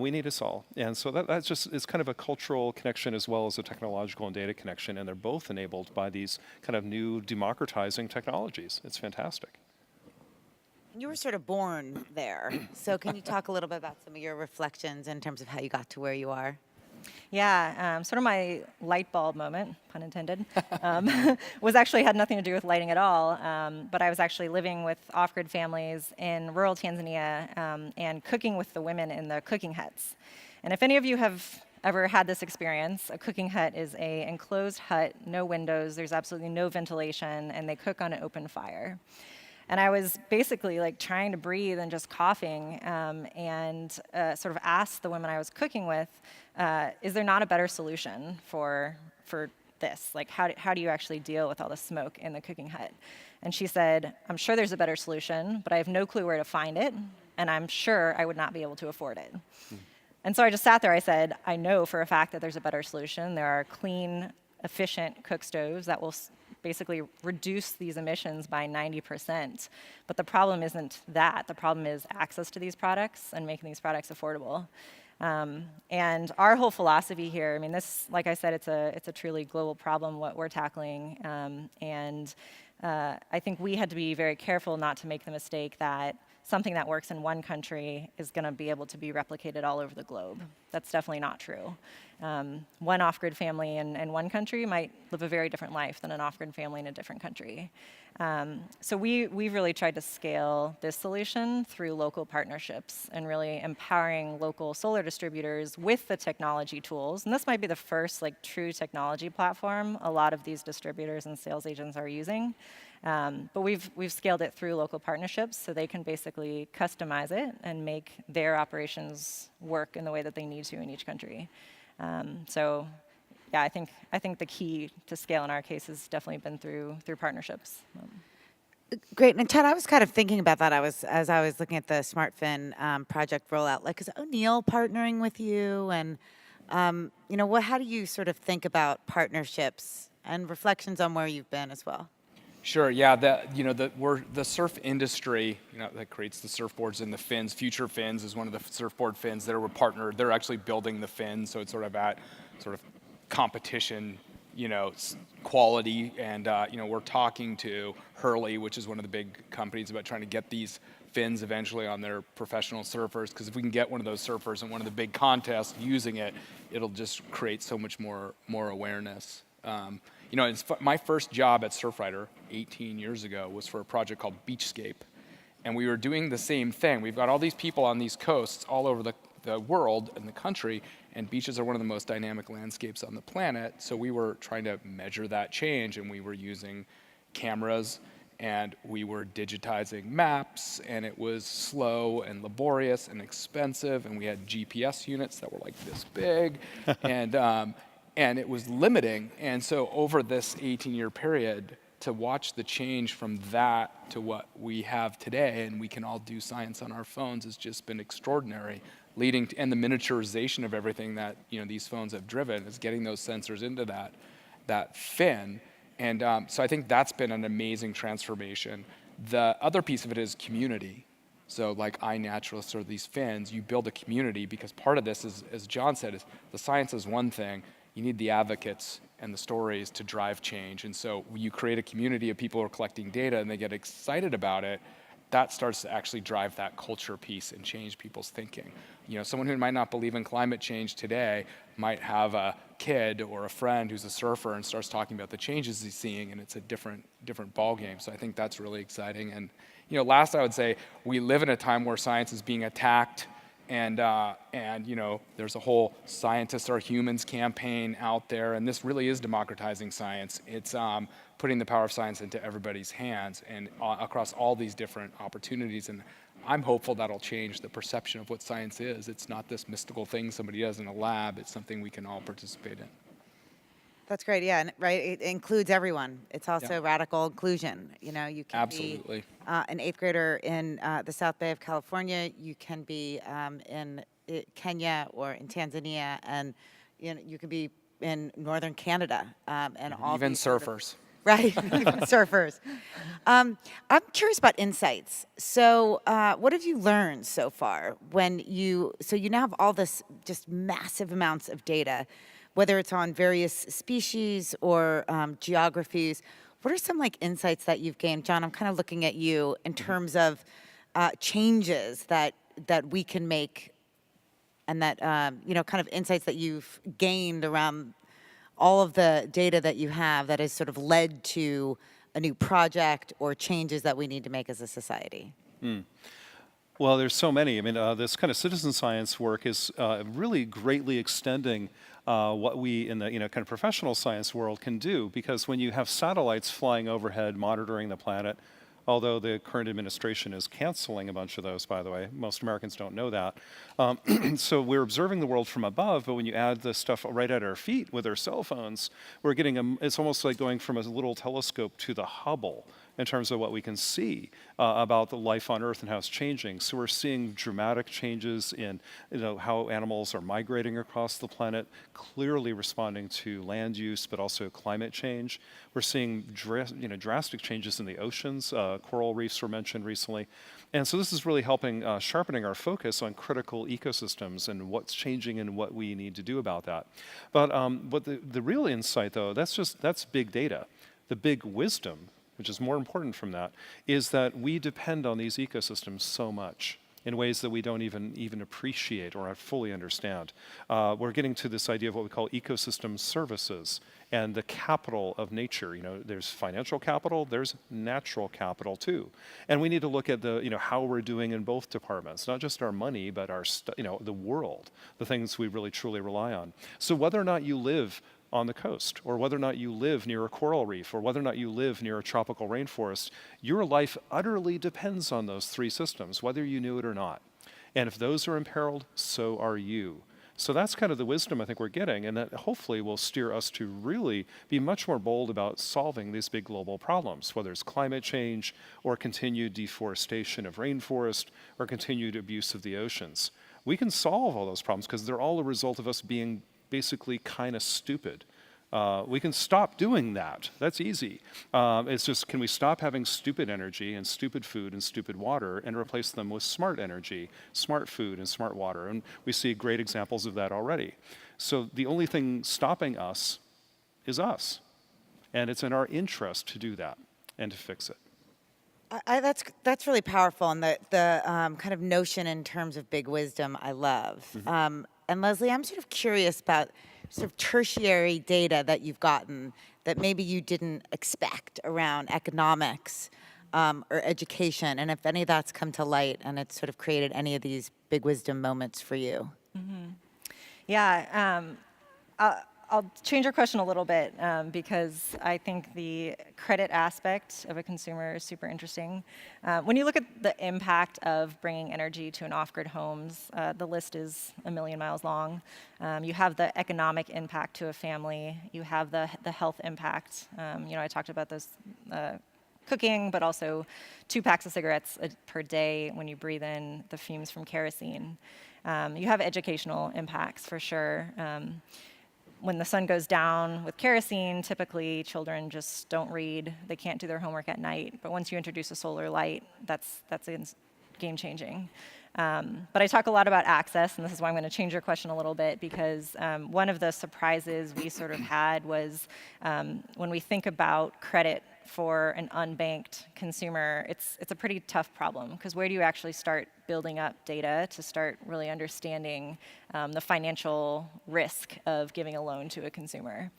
We need us all. And so that's just, it's kind of a cultural connection as well as a technological and data connection, and they're both enabled by these kind of new democratizing technologies. It's fantastic. You were sort of born there. So can you talk a little bit about some of your reflections in terms of how you got to where you are? Yeah, sort of my light bulb moment, pun intended, was actually had nothing to do with lighting at all. But I was actually living with off-grid families in rural Tanzania and cooking with the women in the cooking huts. And if any of you have ever had this experience, a cooking hut is an enclosed hut, no windows, there's absolutely no ventilation, and they cook on an open fire. And I was basically trying to breathe and just coughing and sort of asked the women I was cooking with, is there not a better solution for this? How do you actually deal with all the smoke in the cooking hut? And she said, I'm sure there's a better solution, but I have no clue where to find it, and I'm sure I would not be able to afford it. And so I just sat there. I said, I know for a fact that there's a better solution. There are clean, efficient cook stoves that will basically reduce these emissions by 90%. But the problem isn't that. The problem is access to these products and making these products affordable. And our whole philosophy here, I mean, this, like I said, it's a truly global problem, what we're tackling. And I think we had to be very careful not to make the mistake that something that works in one country is going to be able to be replicated all over the globe. That's definitely not true. One off-grid family in one country might live a very different life than an off-grid family in a different country. So we've really tried to scale this solution through local partnerships and really empowering local solar distributors with the technology tools. And this might be the first true technology platform a lot of these distributors and sales agents are using. But we've scaled it through local partnerships so they can basically customize it and make their operations work in the way that they need to in each country. So yeah, I think the key to scale in our case has definitely been through partnerships. Great. And Ted, I was kind of thinking about that as I was looking at the SmartFin project rollout. Is O'Neill partnering with you? And, how do you sort of think about partnerships and reflections on where you've been as well? Sure. Yeah. The surf industry, that creates the surfboards and the fins. Future Fins is one of the surfboard fins that are partnered. They're actually building the fins, so it's sort of at competition, quality. And we're talking to Hurley, which is one of the big companies, about trying to get these fins eventually on their professional surfers. Because if we can get one of those surfers in one of the big contests using it, it'll just create so much more awareness. My first job at Surfrider 18 years ago was for a project called Beachscape. And we were doing the same thing. We've got all these people on these coasts all over the world and the country, and beaches are one of the most dynamic landscapes on the planet. So we were trying to measure that change, and we were using cameras, and we were digitizing maps, and it was slow and laborious and expensive, and we had GPS units that were like this big, and it was limiting. And so over this 18-year period, to watch the change from that to what we have today, and we can all do science on our phones, has just been extraordinary. And the miniaturization of everything that these phones have driven is getting those sensors into that fin. And so I think that's been an amazing transformation. The other piece of it is community. So like iNaturalist or these fins, you build a community, because part of this is, as John said, is the science is one thing. You need the advocates and the stories to drive change. And so when you create a community of people who are collecting data and they get excited about it, that starts to actually drive that culture piece and change people's thinking. Someone who might not believe in climate change today might have a kid or a friend who's a surfer and starts talking about the changes he's seeing, and it's a different ballgame. So I think that's really exciting. And last, I would say we live in a time where science is being attacked. And there's a whole Scientists Are Humans campaign out there, and this really is democratizing science. It's putting the power of science into everybody's hands and across all these different opportunities. And I'm hopeful that'll change the perception of what science is. It's not this mystical thing somebody does in a lab. It's something we can all participate in. That's great, yeah, and, right, it includes everyone. It's also radical inclusion. You can Absolutely. be an 8th grader in the South Bay of California. You can be in Kenya or in Tanzania, and you can be in northern Canada, and all even these surfers. Right, even surfers. I'm curious about insights. So what have you learned so far so you now have all this just massive amounts of data, whether it's on various species or geographies. What are some insights that you've gained? John, I'm kind of looking at you in terms of changes that we can make, and that, kind of insights that you've gained around all of the data that you have that has sort of led to a new project or changes that we need to make as a society. Well, there's so many. I mean, this kind of citizen science work is really greatly extending what we in the kind of professional science world can do, because when you have satellites flying overhead monitoring the planet, although the current administration is canceling a bunch of those, by the way, most Americans don't know that. So we're observing the world from above, but when you add the stuff right at our feet with our cell phones, we're getting it's almost like going from a little telescope to the Hubble in terms of what we can see about the life on Earth and how it's changing. So we're seeing dramatic changes in how animals are migrating across the planet, clearly responding to land use, but also climate change. We're seeing drastic changes in the oceans. Coral reefs were mentioned recently. And so this is really helping sharpening our focus on critical ecosystems and what's changing and what we need to do about that. But the real insight, though, that's big data. The big wisdom, which is more important from that, is that we depend on these ecosystems so much. in ways that we don't even appreciate or fully understand. We're getting to this idea of what we call ecosystem services and the capital of nature. You know, there's financial capital, there's natural capital too. And we need to look at the, you know, how we're doing in both departments, not just our money, but our, you know, the world, the things we really truly rely on. So whether or not you live on the coast, or whether or not you live near a coral reef, or whether or not you live near a tropical rainforest, your life utterly depends on those three systems, whether you knew it or not. And if those are imperiled, so are you. So that's kind of the wisdom I think we're getting, and that hopefully will steer us to really be much more bold about solving these big global problems, whether it's climate change, or continued deforestation of rainforest, or continued abuse of the oceans. We can solve all those problems because they're all a result of us being basically kind of stupid. We can stop doing that. That's easy. It's just, can we stop having stupid energy and stupid food and stupid water and replace them with smart energy, smart food, and smart water? And we see great examples of that already. So the only thing stopping us is us. And it's in our interest to do that and to fix it. That's really powerful, and the kind of notion in terms of big wisdom I love. Mm-hmm. And Leslie, I'm sort of curious about sort of tertiary data that you've gotten that maybe you didn't expect around economics or education, and if any of that's come to light and it's sort of created any of these big wisdom moments for you. Mm-hmm. Yeah, I'll change your question a little bit because I think the credit aspect of a consumer is super interesting. When you look at the impact of bringing energy to an off-grid homes, the list is a million miles long. You have the economic impact to a family. You have the health impact. You know, I talked about those cooking, but also 2 packs of cigarettes per day when you breathe in the fumes from kerosene. You have educational impacts for sure. When the sun goes down with kerosene, typically children just don't read. They can't do their homework at night. But once you introduce a solar light, that's game-changing. But I talk a lot about access, and this is why I'm going to change your question a little bit, because one of the surprises we sort of had was when we think about credit for an unbanked consumer, it's a pretty tough problem, because where do you actually start building up data to start really understanding the financial risk of giving a loan to a consumer?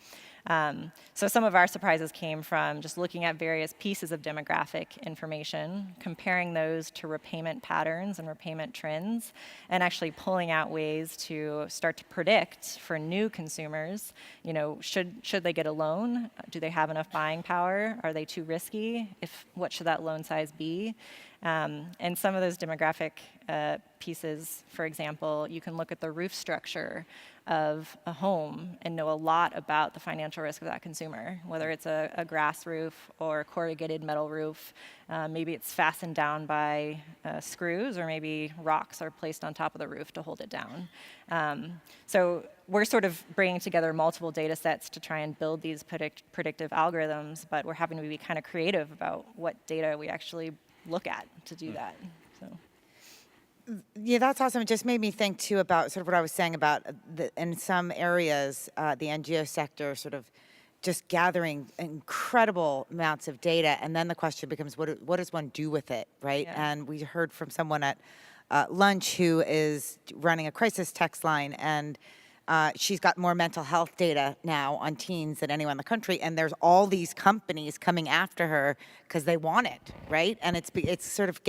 So some of our surprises came from just looking at various pieces of demographic information, comparing those to repayment patterns and repayment trends, and actually pulling out ways to start to predict for new consumers, you know, should they get a loan? Do they have enough buying power? Are they too risky? What should that loan size be? And some of those demographic pieces, for example, you can look at the roof structure of a home and know a lot about the financial risk of that consumer, whether it's a grass roof or a corrugated metal roof. Maybe it's fastened down by screws, or maybe rocks are placed on top of the roof to hold it down. So we're sort of bringing together multiple data sets to try and build these predictive algorithms, but we're having to be kind of creative about what data we actually look at to do that. So. Yeah, that's awesome. It just made me think too about sort of what I was saying about in some areas, the NGO sector sort of just gathering incredible amounts of data, and then the question becomes, what does one do with it, right? Yeah. And we heard from someone at lunch who is running a crisis text line, and she's got more mental health data now on teens than anyone in the country, and there's all these companies coming after her because they want it, right? And it's sort of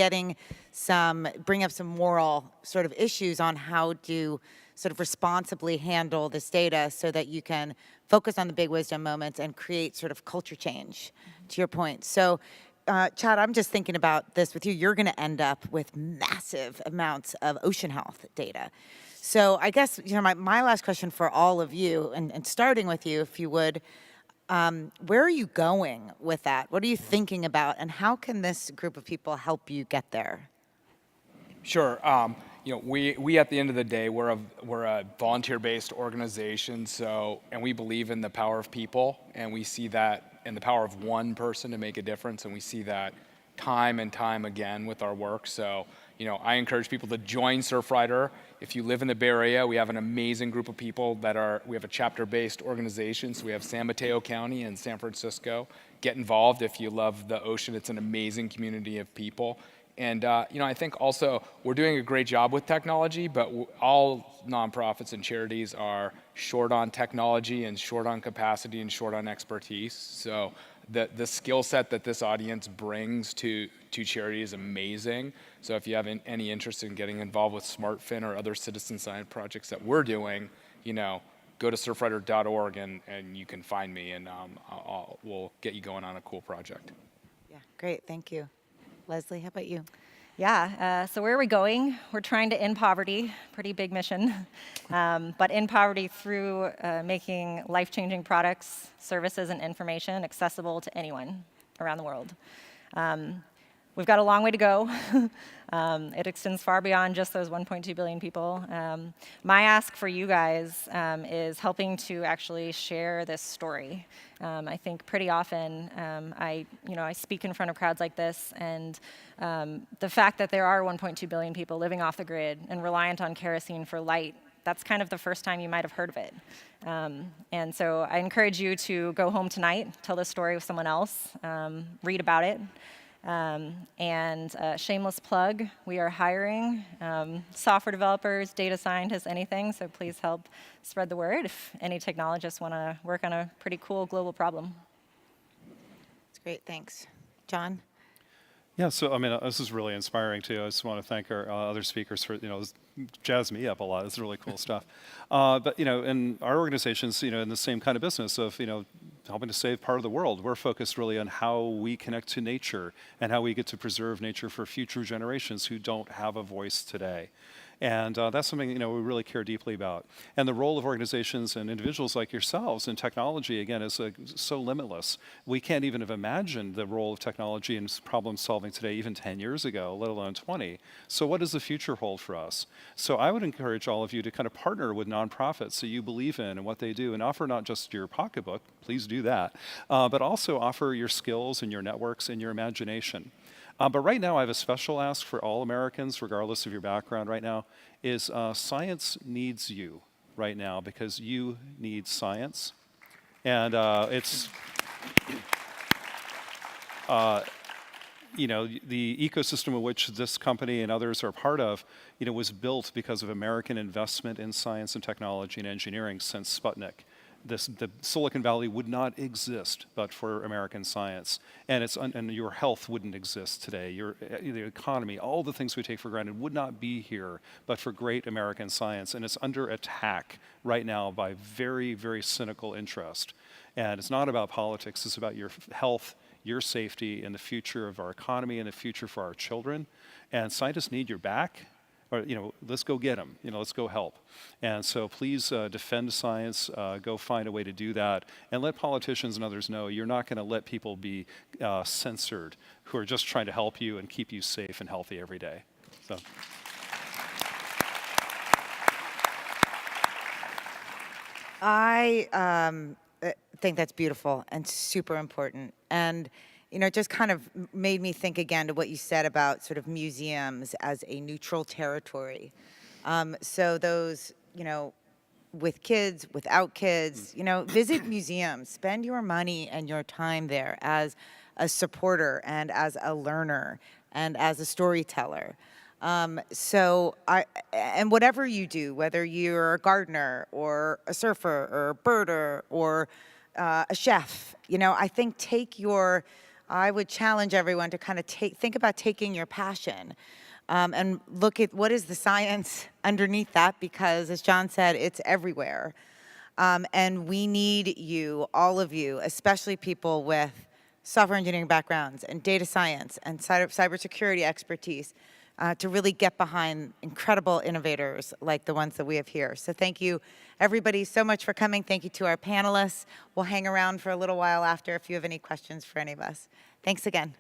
bring up some moral sort of issues on how to sort of responsibly handle this data so that you can focus on the big wisdom moments and create sort of culture change, to your point. So, Chad, I'm just thinking about this with you. You're going to end up with massive amounts of ocean health data. So I guess, you know, my last question for all of you, and starting with you, if you would, where are you going with that? What are you thinking about, and how can this group of people help you get there? Sure. You know, we at the end of the day, we're a volunteer-based organization, and we believe in the power of people, and we see that in the power of one person to make a difference, and we see that time and time again with our work. So, you know, I encourage people to join Surfrider. If you live in the Bay Area, we have an amazing group of people we have a chapter-based organization. So we have San Mateo County and San Francisco. Get involved if you love the ocean. It's an amazing community of people. And I think also we're doing a great job with technology, but all nonprofits and charities are short on technology and short on capacity and short on expertise. So the skill set that this audience brings to charity is amazing. So if you have any interest in getting involved with SmartFin or other citizen science projects that we're doing, go to surfrider.org and you can find me, and we'll get you going on a cool project. Yeah, great, thank you. Leslie, how about you? Yeah, so where are we going? We're trying to end poverty, pretty big mission, but end poverty through making life-changing products, services, and information accessible to anyone around the world. We've got a long way to go. It extends far beyond just those 1.2 billion people. My ask for you guys is helping to actually share this story. I think pretty often I speak in front of crowds like this, and the fact that there are 1.2 billion people living off the grid and reliant on kerosene for light, that's kind of the first time you might have heard of it. And so I encourage you to go home tonight, tell this story with someone else, read about it. Shameless plug, we are hiring software developers, data scientists, anything, so please help spread the word if any technologists want to work on a pretty cool global problem. That's great, thanks. John? Yeah, so this is really inspiring too. I just want to thank our other speakers for, this jazzed me up a lot. It's really cool stuff. But, in our organizations, in the same kind of business of, helping to save part of the world, we're focused really on how we connect to nature and how we get to preserve nature for future generations who don't have a voice today. And that's something we really care deeply about. And the role of organizations and individuals like yourselves in technology, again, is so limitless. We can't even have imagined the role of technology in problem solving today, even 10 years ago, let alone 20. So what does the future hold for us? So I would encourage all of you to kind of partner with nonprofits that you believe in and what they do, and offer not just your pocketbook, please do that, but also offer your skills and your networks and your imagination. But right now, I have a special ask for all Americans, regardless of your background right now, is science needs you right now, because you need science. And it's, the ecosystem in which this company and others are part of, was built because of American investment in science and technology and engineering since Sputnik. The Silicon Valley would not exist but for American science, and your health wouldn't exist today. The economy, all the things we take for granted would not be here but for great American science, and it's under attack right now by very, very cynical interest. And it's not about politics, it's about your health, your safety, and the future of our economy and the future for our children. And scientists need your back. Or, let's go get them, let's go help. And so please defend science, go find a way to do that, and let politicians and others know you're not going to let people be censored who are just trying to help you and keep you safe and healthy every day. So. I think that's beautiful and super important. And just kind of made me think again to what you said about sort of museums as a neutral territory. So those, with kids, without kids, visit museums, spend your money and your time there as a supporter and as a learner and as a storyteller. And whatever you do, whether you're a gardener or a surfer or a birder or a chef, I think I would challenge everyone to kind of think about taking your passion and look at what is the science underneath that, because as John said, it's everywhere. And we need you, all of you, especially people with software engineering backgrounds and data science and cybersecurity expertise, to really get behind incredible innovators like the ones that we have here. So thank you, everybody, so much for coming. Thank you to our panelists. We'll hang around for a little while after if you have any questions for any of us. Thanks again.